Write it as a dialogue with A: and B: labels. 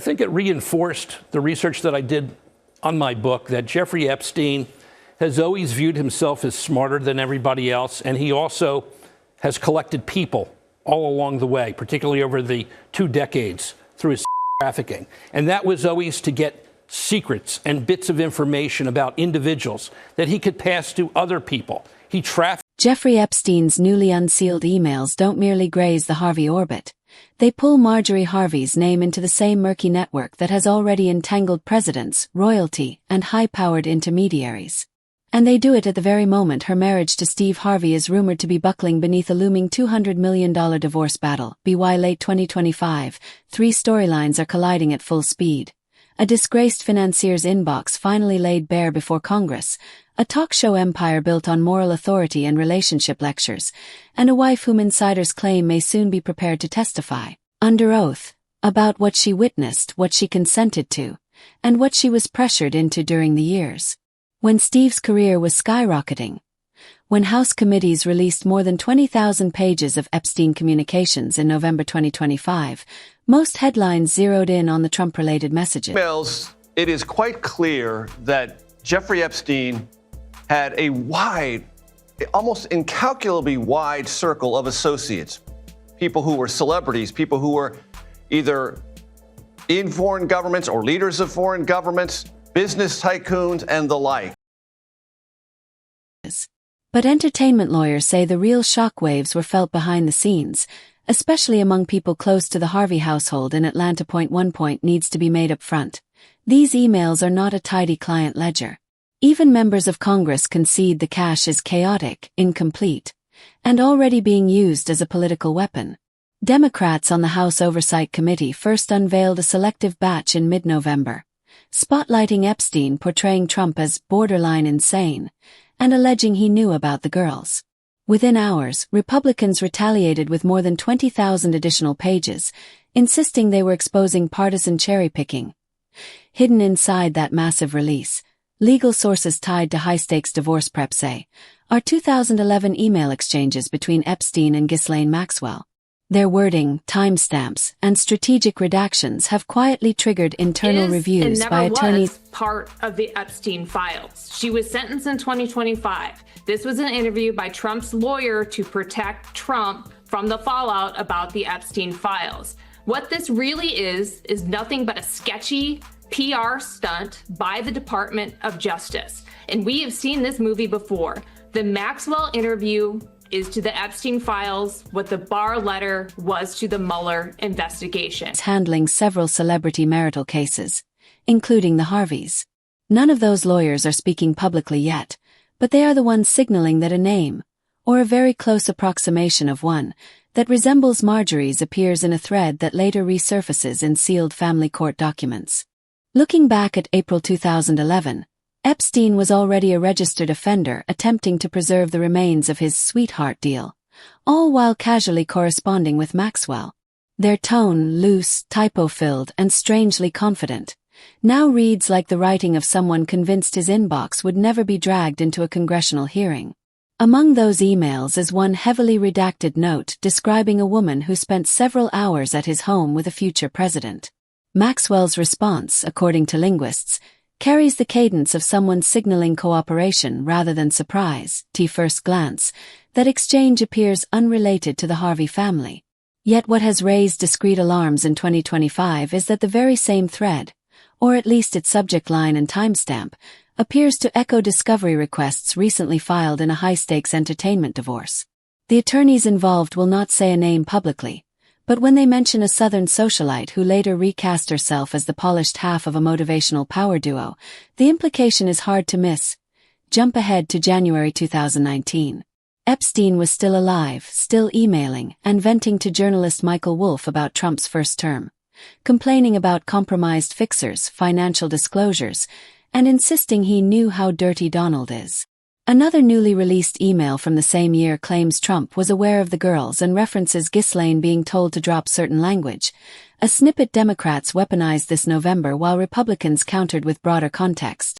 A: think it reinforced the research that I did on my book that Jeffrey Epstein has always viewed himself as smarter than everybody else, and he also has collected people all along the way, particularly over the 2 decades through his trafficking. And that was always to get secrets and bits of information about individuals that he could pass to other people. He trafficked.
B: Jeffrey Epstein's newly unsealed emails don't merely graze the Harvey orbit. They pull Marjorie Harvey's name into the same murky network that has already entangled presidents, royalty, and high-powered intermediaries. And they do it at the very moment her marriage to Steve Harvey is rumored to be buckling beneath a looming $200 million divorce battle. By late 2025, 3 storylines are colliding at full speed. A disgraced financier's inbox finally laid bare before Congress, a talk show empire built on moral authority and relationship lectures, and a wife whom insiders claim may soon be prepared to testify, under oath, about what she witnessed, what she consented to, and what she was pressured into during the years when Steve's career was skyrocketing. When House committees released more than 20,000 pages of Epstein communications in November 2025, most headlines zeroed in on the Trump-related messages.
C: It is quite clear that Jeffrey Epstein had a wide, almost incalculably wide circle of associates, people who were celebrities, people who were either in foreign governments or leaders of foreign governments, business tycoons, and the like.
B: But entertainment lawyers say the real shockwaves were felt behind the scenes, especially among people close to the Harvey household in Atlanta. One point needs to be made up front. These emails are not a tidy client ledger. Even members of Congress concede the cache is chaotic, incomplete, and already being used as a political weapon. Democrats on the House Oversight Committee first unveiled a selective batch in mid-November, spotlighting Epstein portraying Trump as borderline insane, and alleging he knew about the girls. Within hours, Republicans retaliated with more than 20,000 additional pages, insisting they were exposing partisan cherry-picking. Hidden inside that massive release, legal sources tied to high-stakes divorce prep say, are 2011 email exchanges between Epstein and Ghislaine Maxwell. Their wording, timestamps, and strategic redactions have quietly triggered internal reviews by attorneys.
D: Was part of the Epstein files. She was sentenced in 2025. This was an interview by Trump's lawyer to protect Trump from the fallout about the Epstein files. What this really is nothing but a sketchy PR stunt by the Department of Justice. And we have seen this movie before. The Maxwell interview is to the Epstein files what the Barr letter was to the Mueller investigation.
B: Handling several celebrity marital cases, including the Harveys. None of those lawyers are speaking publicly yet, but they are the ones signaling that a name, or a very close approximation of one, that resembles Marjorie's appears in a thread that later resurfaces in sealed family court documents. Looking back at April 2011, Epstein was already a registered offender attempting to preserve the remains of his sweetheart deal, all while casually corresponding with Maxwell. Their tone, loose, typo-filled, and strangely confident, now reads like the writing of someone convinced his inbox would never be dragged into a congressional hearing. Among those emails is one heavily redacted note describing a woman who spent several hours at his home with a future president. Maxwell's response, according to linguists, carries the cadence of someone signaling cooperation rather than surprise. At first glance, that exchange appears unrelated to the Harvey family. Yet what has raised discrete alarms in 2025 is that the very same thread, or at least its subject line and timestamp, appears to echo discovery requests recently filed in a high-stakes entertainment divorce. The attorneys involved will not say a name publicly, but when they mention a Southern socialite who later recast herself as the polished half of a motivational power duo, the implication is hard to miss. Jump ahead to January 2019. Epstein was still alive, still emailing, and venting to journalist Michael Wolff about Trump's first term, complaining about compromised fixers, financial disclosures, and insisting he knew how dirty Donald is. Another newly released email from the same year claims Trump was aware of the girls and references Ghislaine being told to drop certain language. A snippet Democrats weaponized this November while Republicans countered with broader context.